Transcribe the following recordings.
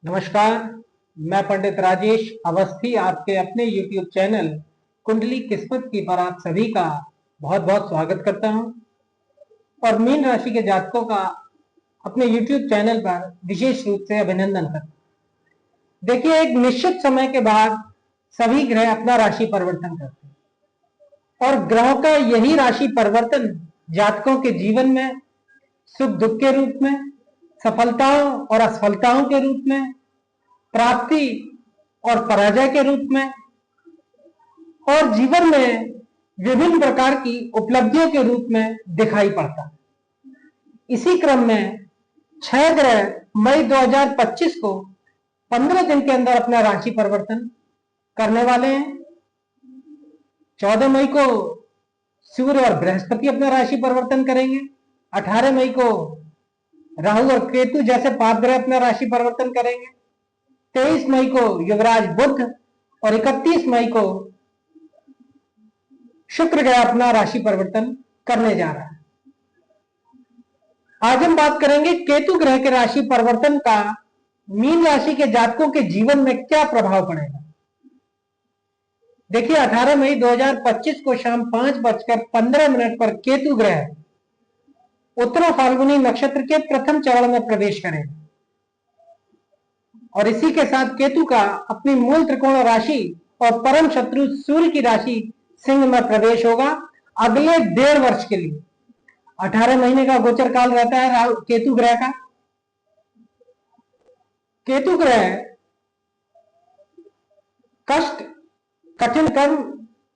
नमस्कार। मैं पंडित राजेश अवस्थी आपके अपने YouTube चैनल कुंडली किस्मत की पर आप सभी का बहुत बहुत स्वागत करता हूं और मीन राशि के जातकों का अपने YouTube चैनल पर विशेष रूप से अभिनंदन करता हूं। देखिए, एक निश्चित समय के बाद सभी ग्रह अपना राशि परिवर्तन करते हैं और ग्रहों का यही राशि परिवर्तन जातकों के जीवन में सुख दुख के रूप में, सफलताओं और असफलताओं के रूप में, प्राप्ति और पराजय के रूप में और जीवन में विभिन्न प्रकार की उपलब्धियों के रूप में दिखाई पड़ता है। इसी क्रम में 6 ग्रह मई 2025 को 15 दिन के अंदर अपना राशि परिवर्तन करने वाले हैं। 14 मई को सूर्य और बृहस्पति अपना राशि परिवर्तन करेंगे। 18 मई को राहु और केतु जैसे पाप ग्रह अपना राशि परिवर्तन करेंगे। 23 मई को युवराज बुध और 31 मई को शुक्र ग्रह अपना राशि परिवर्तन करने जा रहा है। आज हम बात करेंगे केतु ग्रह के राशि परिवर्तन का मीन राशि के जातकों के जीवन में क्या प्रभाव पड़ेगा। देखिए, 18 मई 2025 को शाम 5:15 पर केतु ग्रह उत्तरा फाल्गुनी नक्षत्र के प्रथम चरण में प्रवेश करेगा और इसी के साथ केतु का अपनी मूल त्रिकोण राशि और परम शत्रु सूर्य की राशि सिंह में प्रवेश होगा अगले 1.5 वर्ष के लिए। 18 महीने का गोचर काल रहता है केतु ग्रह का। केतु ग्रह कष्ट, कठिन कर्म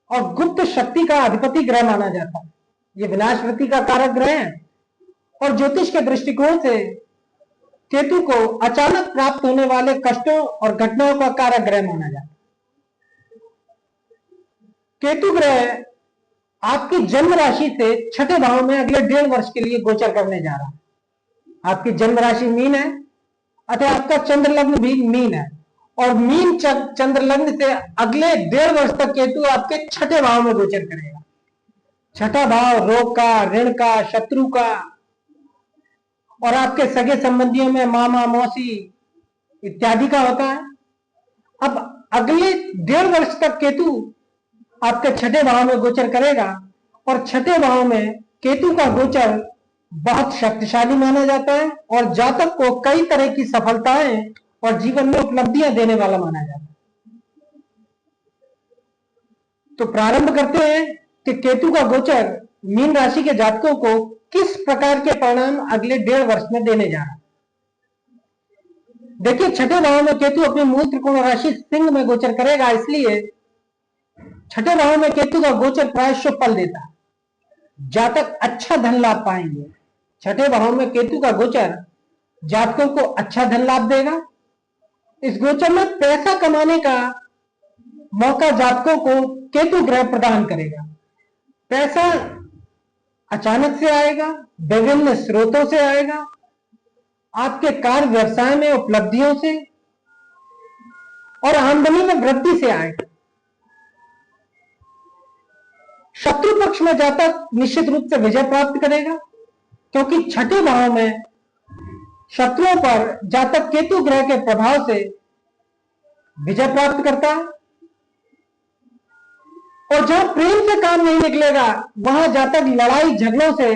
और गुप्त शक्ति का अधिपति ग्रह माना जाता है। यह विनाशवृत्ति का कारक ग्रह है और ज्योतिष के दृष्टिकोण से केतु को अचानक प्राप्त होने वाले कष्टों और घटनाओं का कारक ग्रह माना जाता है। केतु ग्रह आपकी जन्म राशि से छठे भाव में अगले 1.5 वर्ष के लिए गोचर करने जा रहा है। आपकी जन्म राशि मीन है अतः आपका चंद्र लग्न भी मीन है और मीन चंद्र लग्न से अगले 1.5 वर्ष तक केतु आपके छठे भाव में गोचर करेगा। छठा भाव रोग का, ऋण का, शत्रु का और आपके सगे संबंधियों में मामा मौसी इत्यादि का होता है। अब अगले 1.5 वर्ष तक केतु आपके छठे भाव में गोचर करेगा और छठे भाव में केतु का गोचर बहुत शक्तिशाली माना जाता है और जातक को कई तरह की सफलताएं और जीवन में उपलब्धियां देने वाला माना जाता है। तो प्रारंभ करते हैं कि केतु का गोचर मीन राशि के जातकों को किस प्रकार के परिणाम अगले 1.5 वर्ष में देने जा रहा है। देखिए, छठे भाव में केतु अपनी मूल त्रिकोण राशि सिंह में गोचर करेगा, इसलिए छठे भाव में केतु का गोचर प्राय शुभ फल देता है। जातक अच्छा धन लाभ पाएंगे। छठे भाव में केतु का गोचर जातकों को अच्छा धन लाभ देगा। इस गोचर में पैसा कमाने का मौका जातकों को केतु ग्रह प्रदान करेगा। पैसा अचानक से आएगा, विभिन्न स्रोतों से आएगा, आपके कार्य व्यवसाय में उपलब्धियों से और आमदनी में वृद्धि से आएगा। शत्रु पक्ष में जातक निश्चित रूप से विजय प्राप्त करेगा क्योंकि छठे भाव में शत्रुओं पर जातक केतु ग्रह के प्रभाव से विजय प्राप्त करता है और जहां प्रेम से काम नहीं निकलेगा वहां जातक लड़ाई झगड़ों से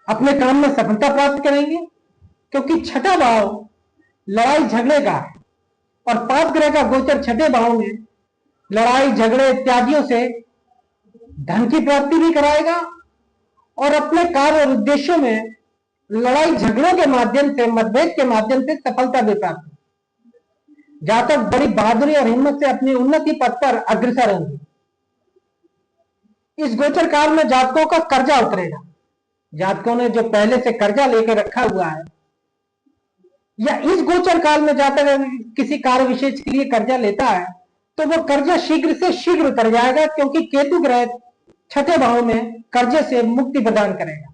अपने काम में सफलता प्राप्त करेंगे क्योंकि छठा भाव लड़ाई झगड़े का और पाप ग्रह का गोचर छठे भाव में लड़ाई झगड़े इत्यादियों से धन की प्राप्ति भी कराएगा और अपने कार्य और उद्देश्यों में लड़ाई झगड़ों के माध्यम से, मतभेद के माध्यम से सफलता भी प्राप्त। जातक बड़ी बहादुरी और हिम्मत से अपनी उन्नति पथ पर अग्रसर होंगे। इस गोचर काल में जातकों का कर्जा उतरेगा। जातकों ने जो पहले से कर्जा लेकर रखा हुआ है या इस गोचर काल में जातक किसी कार्य विशेष के लिए कर्जा लेता है तो वो कर्जा शीघ्र से शीघ्र उतर जाएगा क्योंकि केतु ग्रह छठे भाव में कर्जे से मुक्ति प्रदान करेगा।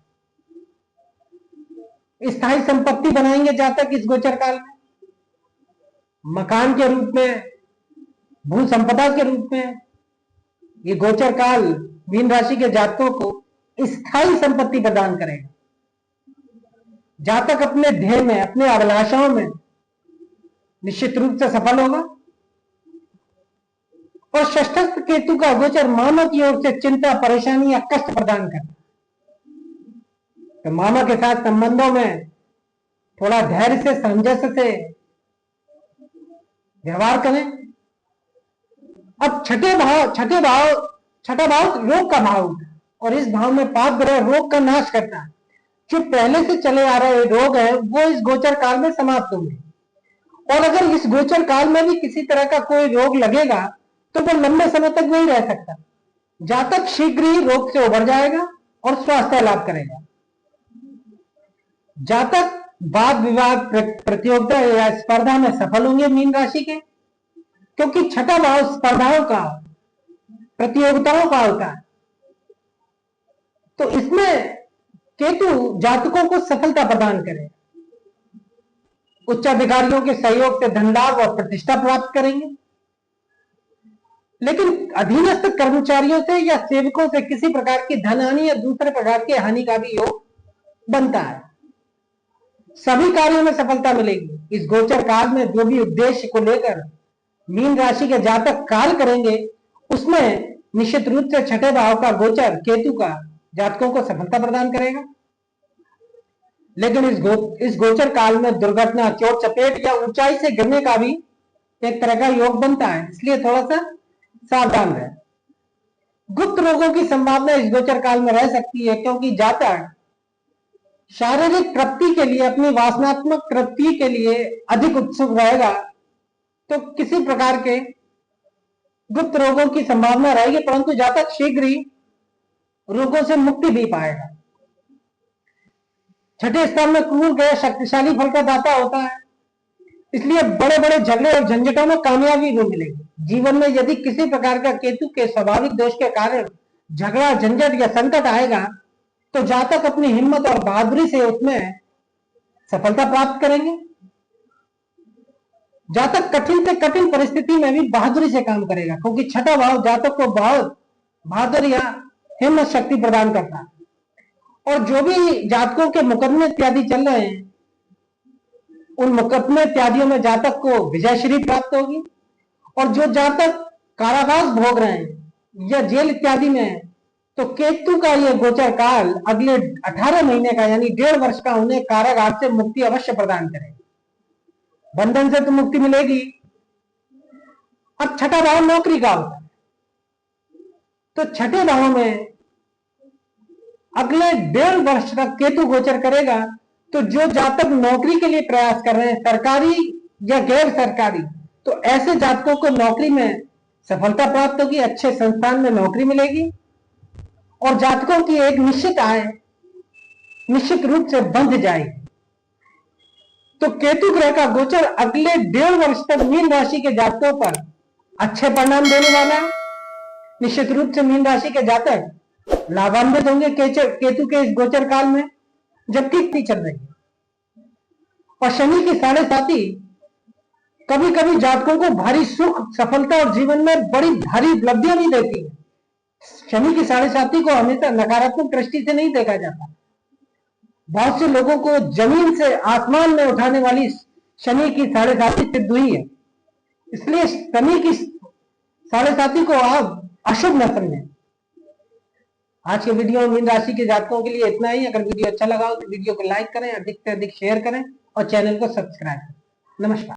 स्थायी संपत्ति बनाएंगे जातक इस गोचर काल में, मकान के रूप में, भू संपदा के रूप में। ये गोचर काल मीन राशि के जातकों को स्थायी संपत्ति प्रदान करेगा। जातक अपने ध्येय में, अपने अभिलाषाओं में निश्चित रूप से सफल होगा। और षष्ठस्थ केतु का गोचर मामा की ओर से चिंता, परेशानी या कष्ट प्रदान करता है। तो मामा के साथ संबंधों में थोड़ा धैर्य से, सामंजस्य से व्यवहार करें। अब छठा भाव रोग का भाव होता है और इस भाव में पाप ग्रह रोग का नाश करता है। जो पहले से चले आ रहे रोग है वो इस गोचर काल में समाप्त होंगे। और अगर इस गोचर काल में भी किसी तरह का कोई रोग लगेगा तो वो लंबे समय तक नहीं रह सकता। जातक शीघ्र ही रोग से उबर जाएगा और स्वास्थ्य लाभ करेगा। जातक वाद विवाद प्रतियोगिता या स्पर्धा में सफल होंगे मीन राशि के, क्योंकि छठा भाव स्पर्धाओं का, प्रतियोगिताओं का होता है। तो इसमें केतु जातकों को सफलता प्रदान करे। उच्च अधिकारियों के सहयोग से धन लाभ और प्रतिष्ठा प्राप्त करेंगे। लेकिन अधीनस्थ कर्मचारियों से या सेवकों से किसी प्रकार की धन हानि या दूसरे प्रकार की हानि का भी योग बनता है। सभी कार्यों में सफलता मिलेगी। इस गोचर काल में जो भी उद्देश्य को लेकर मीन राशि के जातक कार्य करेंगे उसमें निश्चित रूप से छठे भाव का गोचर केतु का जातकों को सफलता प्रदान करेगा। लेकिन इस गोचर काल में दुर्घटना, चोट चपेट या ऊंचाई से गिरने का भी एक तरह का योग बनता है, इसलिए थोड़ा सा सावधान रहे। गुप्त रोगों की संभावना इस गोचर काल में रह सकती है, क्योंकि जातक शारीरिक तृप्ति के लिए, अपनी वासनात्मक तृप्ति के लिए अधिक उत्सुक रहेगा, तो किसी प्रकार के गुप्त रोगों की संभावना रहेगी, परंतु जातक शीघ्र ही रोगों से मुक्ति भी पाएगा। छठे स्थान में क्रूर ग्रह शक्तिशाली फल का दाता होता है, इसलिए बड़े बड़े झगड़े और झंझटों में कामयाबी भी मिलेगी। जीवन में यदि किसी प्रकार का केतु के स्वाभाविक दोष के कारण झगड़ा, झंझट या संकट आएगा तो जातक अपनी हिम्मत और बहादुरी से उसमें सफलता प्राप्त करेंगे। जातक कठिन से कठिन परिस्थिति में भी बहादुरी से काम करेगा, क्योंकि छठा भाव जातक को बहुत बहादुर या हिम्मत शक्ति प्रदान करता है। और जो भी जातकों के मुकदमे इत्यादि चल रहे हैं उन मुकदमे इत्यादियों में जातक को विजयश्री प्राप्त होगी। और जो जातक कारावास भोग रहे हैं या जेल इत्यादि में, तो केतु का यह गोचर काल अगले 18 महीने का यानी 1.5 वर्ष का उन्हें कारागार से मुक्ति अवश्य प्रदान करेगा। बंधन से तो मुक्ति मिलेगी। अब छठा भाव नौकरी का होता है, तो छठे भाव में अगले 1.5 वर्ष तक केतु गोचर करेगा। तो जो जातक नौकरी के लिए प्रयास कर रहे हैं, सरकारी या गैर सरकारी, तो ऐसे जातकों को नौकरी में सफलता प्राप्त होगी, अच्छे संस्थान में नौकरी मिलेगी और जातकों की एक निश्चित आय निश्चित रूप से बंध जाएगी। तो केतु ग्रह का गोचर अगले 1.5 वर्ष तक मीन राशि के जातकों पर अच्छे परिणाम देने वाला है। निश्चित रूप से मीन राशि के जातक लाभान्वित होंगे केतु के इस गोचर काल में, जबकि चल रही है। और शनि की 7.5 कभी कभी जातकों को भारी सुख, सफलता और जीवन में बड़ी भारी उपलब्धियां भी देती है। शनि की 7.5 को हमेशा नकारात्मक दृष्टि से नहीं देखा जाता। बहुत से लोगों को जमीन से आसमान में उठाने वाली शनि की 7.5 सिद्ध हुई है। इसलिए शनि की 7.5 को आप अशुभ न समझें। आज के वीडियो में मीन राशि के जातकों के लिए इतना ही। अगर वीडियो अच्छा लगा हो तो वीडियो को लाइक करें, अधिक से अधिक शेयर करें और चैनल को सब्सक्राइब करें। नमस्कार।